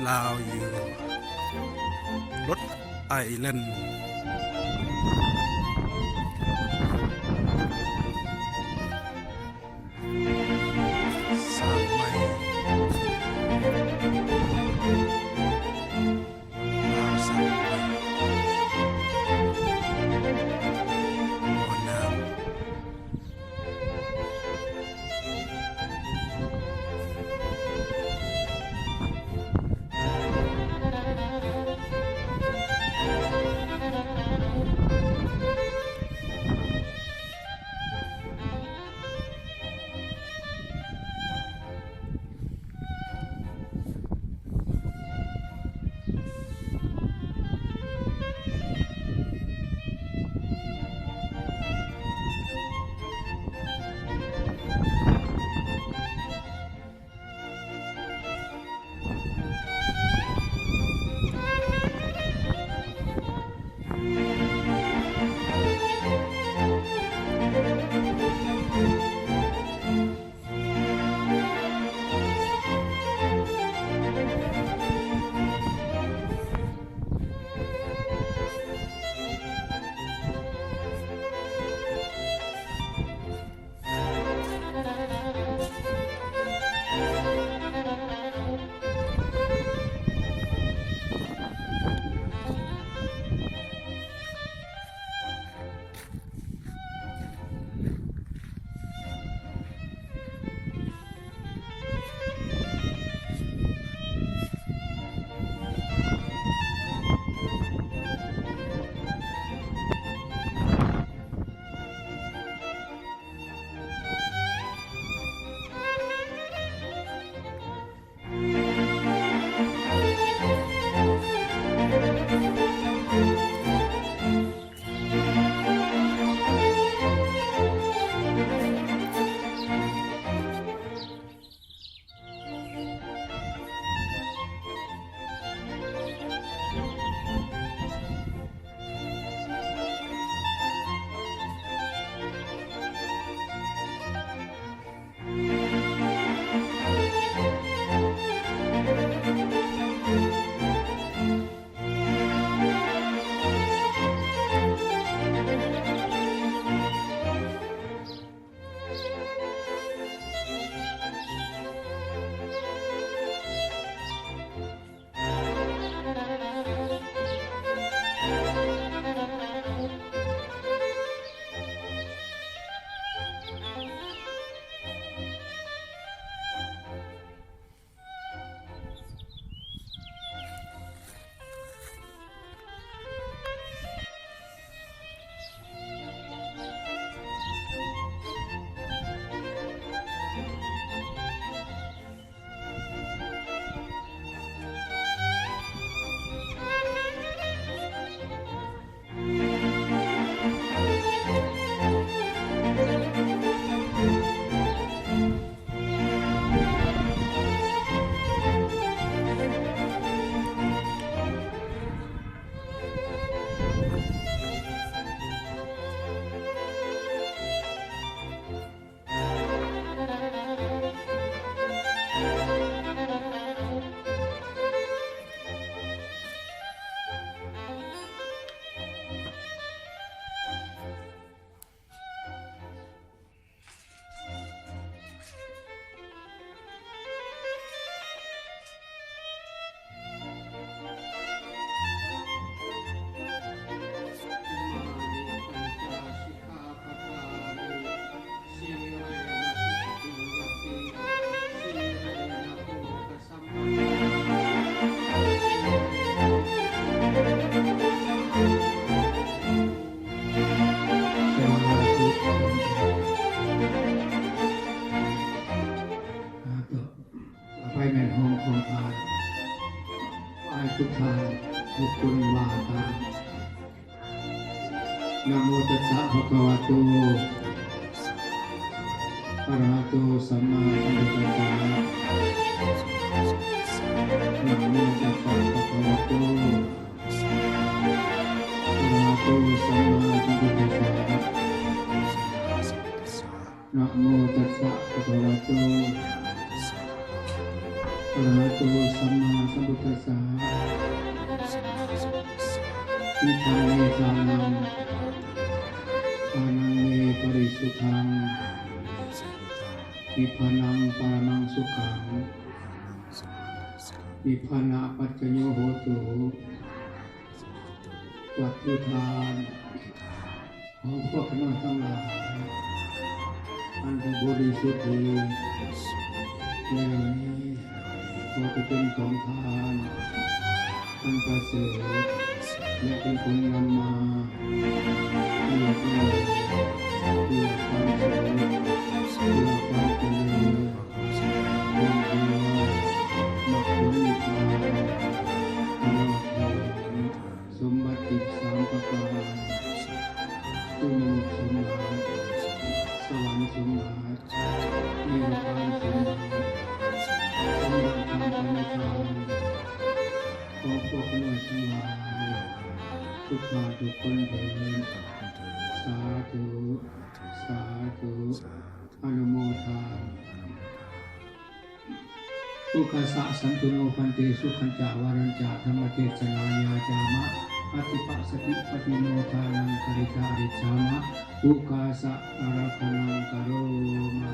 ลาวอยู่รถไอแลนด์สามไม้ลาวสามไม้บ่อน้ำ พุทธาบุคคลวาตานะโมตัสสะภะคะวะโตอะระหะโตสัมมาสัมพุทธัสสะนะโมตัสสะภะคะวะโตอะระหะโตสัมมาสัมพุทธัสสะนะโมตัสสะภะคะวะโตอะ อะระหะโตสัมมาสัมพุทธัสสะอิทังเมตานังอานังเมปริสุทธังวิภานังปรมังสุขังวิภานะปัจจโยโหตุวัตถุทานของพวกน้อยทั้งหลายอันเป็นบริสุทธิ์ดีในวันนี้ขอจะเป็นของทานอันประเสริฐและเป็นผลนำมาเพื่อความเพื่อความสุขเพื่อความเจริญเพื่อมรรคผลนิพพานตลอดถึงสมบัติ3 ประการคือมนุษย์สมบัติสวรรค์สมบัตินิพพานสมบัติสมบัติทางปณิธานของพวกน้อยทั้งหลายทุกมาทุกคนเถิดสาธุสาธุอนุโมทนาทุกขสะสันตุโนพันเตสุขันจาวารัญจาธรรมเทศนายาจามะอธิปัสสติปฏิโนทานังกริตาริจามะอุกาสะอาราธนังกโรมา